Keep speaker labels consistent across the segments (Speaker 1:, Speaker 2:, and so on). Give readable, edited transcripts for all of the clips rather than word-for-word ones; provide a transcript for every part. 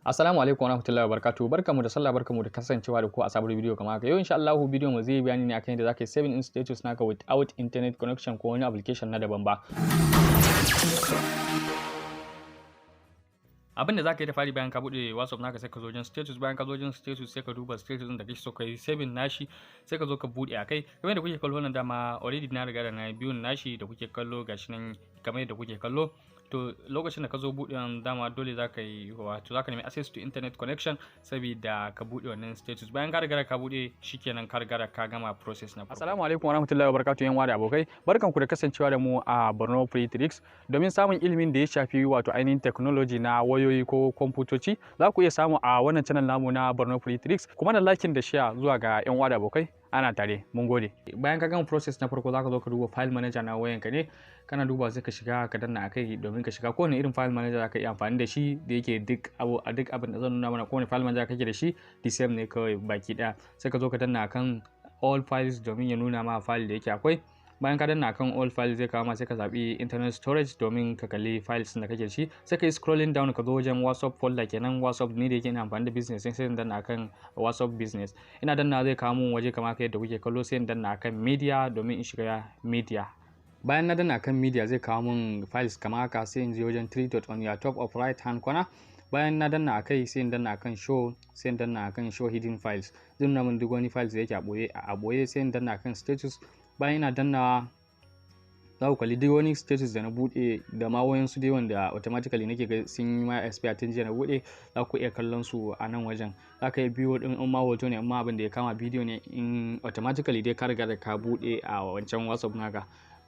Speaker 1: Assalamu alaikum warahmatullahi wabarakatuh. Barkamu da sallah, barkamu da kasancewa da ku a sabon bidiyo kamar haka. Yau insha Allah bidiyo mu zai bayani ne akan yadda zaka yi saving in status naka without internet connection ko wani application na daban ba. Abin da zaka yi da fari bayan ka bude WhatsApp naka sai ka zo wajen status, bayan ka zo wajen status sai ka duba status din da kake so ka yi saving nashi sai ka zo ka bude akai. Kamar yadda kuke kallo nan dama already na riga da na biyun nashi da kuke kallo gashi nan kamar yadda kuke kallo. To lokacin da ka zo buɗe dama dole za ka yi wato za ka nemi access to internet connection saboda ka buɗe wannan status. Bayan ka riga ka buɗe shikenan ka riga ka gama process na farko. Assalamu alaikum warahmatullahi wabarakatuh yan da abokai. Barkanku da kasancewa da mu a Borno Free Tricks domin samun ilimin da ya shafi wato ainihin technology na wayoyi ko kwamfutoci. Za ku iya samu a wannan channel namu na Borno Free Tricks. Kuma da like da share zuwa ga yan da abokai. Ana tare, mun gode. Bayan ka gama process na farko zaka zo ka duba file manager na wayanka ne, kana duba sai ka shiga ka danna akai domin ka shiga kowane irin file manager zaka iya amfani da shi da yake duk abin da zan nuna mana kowane file manager kake da shi the same ne kawai baki daya. Sai ka zo ka danna akan all files domin ya nuna ma file da yake akwai. Bayan ka danna akan all files zai kawo ma sai ka zabi internet storage domin ka kalli files da kake da shi. Sai ka yi scrolling down ka zo wajen WhatsApp folder kenan. WhatsApp ne da yake amfani da business sai in danna akan WhatsApp business. Ina danna zai kawo mun waje kamar yadda kuke kallo sai in danna akan media domin in shiga media. Bayan na danna akan media zai kawo mun files kamar haka sai in je wajen three dot on your top of right hand corner. Bayan na danna akai sai in danna akan show, sai in danna akan show hidden files. Zai nuna mun duk wani files da yake a boye sai in danna akan status. Bayan ina dannawa za ku kalli duk wani status da na bude da ma wayansu dai wanda automatically nake ga sun yi ma expire tun jiya na bude, za ku iya kallon su a nan wajen. Za ka yi biyo din in ma hoto ne amma abin da ya kama bidiyo ne in automatically dai ka riga da ka bude a wancan WhatsApp naka.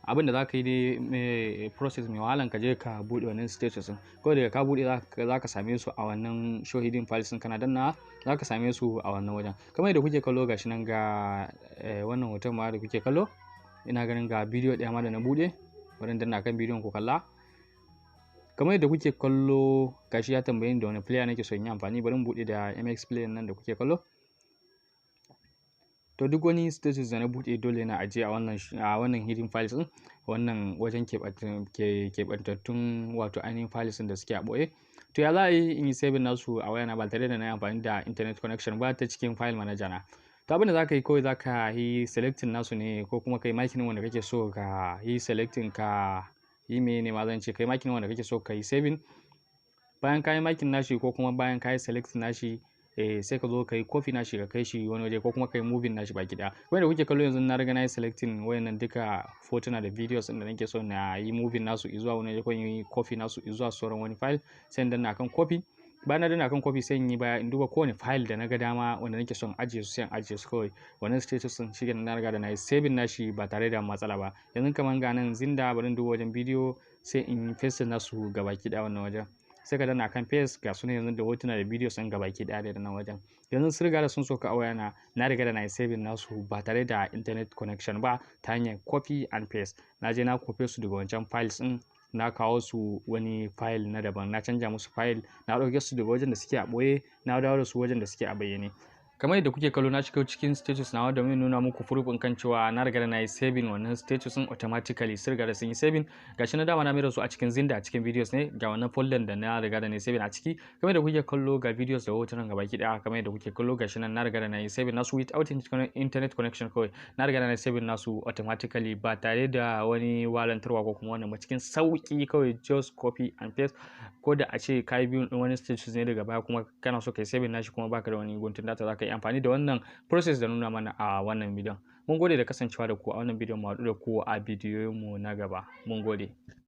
Speaker 1: Abin da za ka yi dai process mai wahalan ka je ka bude wannan status din. Kawai daga ka bude za ka same su a wannan show hidden files din kana danna za ka same su a wannan wajen. Kamar yadda kuke kallo gashi nan ga wannan hoton ma da kuke kallo. Ina ganin ga bidiyo ɗaya ma da na bude bari danna kan bidiyon ku kalla. Kamar yadda kuke kallo gashi ya tambaye ni da wani player nake so in yi amfani, bari mu bude da MX player nan da kuke kallo. To duk wani status da na bude dole na ajiye a wannan hidden files din, wannan wajen keɓantattun wato ainihin files da suke a boye. To ya za a yi in yi saving nasu a wayana ba tare da na yi amfani da internet connection ba ta cikin file manager na. To abin da za ka yi kawai za ka yi selecting nasu ne ko kuma ka yi makin wanda kake so ka yi selecting ka yi mene ma zan ce ka yi makin wanda kake so ka yi saving. Bayan ka yi makin nashi ko kuma bayan ka yi selecting nashi sai ka zo ka yi copy nashi ka kai shi wani waje ko kuma ka yi moving nashi baki daya. Wanda kuke kallo yanzu na riga na yi selecting wayannan duka fotuna da videos da nake so na yi moving nasu zuwa wani waje ko yi copy nasu zuwa sauran wani file sai in danna akan copy. Bayan na danna akan copy sai in yi baya in duba kowane file da na ga dama wanda nake son ajiye su sai in ajiye su kawai. Wannan status din shi na riga da na yi saving nashi ba tare da matsala ba. Yanzu kamar ga nan zinda bari in duba wajen video sai in paste nasu gabaki daya wannan wajen. Sai ka danna akan paste ga sunan yanzu da hotuna da videos ɗin gabaki daya da nan wajen. Yanzu sun riga da sun soka a wayana na riga da na yi saving nasu ba tare da internet connection ba ta hanyar copy and paste. Na je na copy su daga wancan files ɗin na kawo su wani file na daban, na canja musu file, na ɗauke su daga wajen da suke a ɓoye na dawo da su wajen da suke a bayyane. Kamar yadda kuke kallo na shiga cikin status nawa domin nuna muku proof kan cewa na riga da na yi saving wannan status din automatically sun riga da sun yi saving. Gashi na dama na mera su a cikin zinda a cikin videos ne ga wannan folder da na riga da na yi saving a ciki. Kamar yadda kuke kallo ga videos da hotunan gabaki daya kamar yadda kuke kallo gashi nan na riga da na yi saving nasu without internet connection kawai. Na riga da na yi saving nasu automatically ba tare da wani walantarwa ko kuma wannan ba cikin sauki kawai just copy and paste. Ko da a ce ka yi biyun wani status ne daga baya kuma kana so ka yi saving nashi kuma baka da wani guntun data za ka yi amfani da wannan process da nuna mana a wannan bidiyon. Mun gode da kasancewa da ku a wannan bidiyon, mu haɗu da ku a bidiyoyinmu na gaba. Mun gode.